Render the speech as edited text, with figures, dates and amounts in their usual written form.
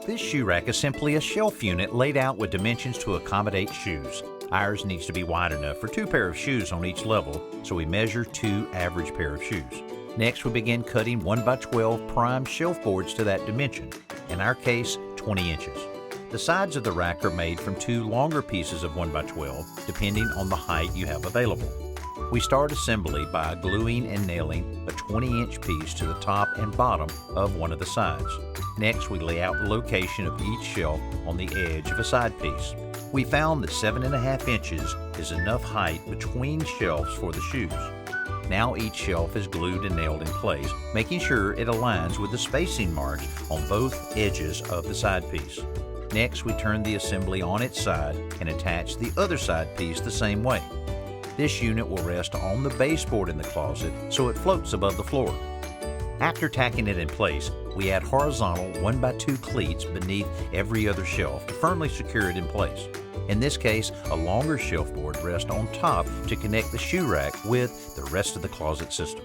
This shoe rack is simply a shelf unit laid out with dimensions to accommodate shoes. Ours needs to be wide enough for 2 pairs of shoes on each level, so we measure 2 average pair of shoes. Next, we begin cutting 1x12 prime shelf boards to that dimension, in our case 20 inches. The sides of the rack are made from 2 longer pieces of 1x12, depending on the height you have available. We start assembly by gluing and nailing a 20-inch piece to the top and bottom of one of the sides. Next, we lay out the location of each shelf on the edge of a side piece. We found that 7.5 inches is enough height between shelves for the shoes. Now each shelf is glued and nailed in place, making sure it aligns with the spacing marks on both edges of the side piece. Next, we turn the assembly on its side and attach the other side piece the same way. This unit will rest on the baseboard in the closet so it floats above the floor. After tacking it in place, we add horizontal 1x2 cleats beneath every other shelf to firmly secure it in place. In this case, a longer shelf board rests on top to connect the shoe rack with the rest of the closet system.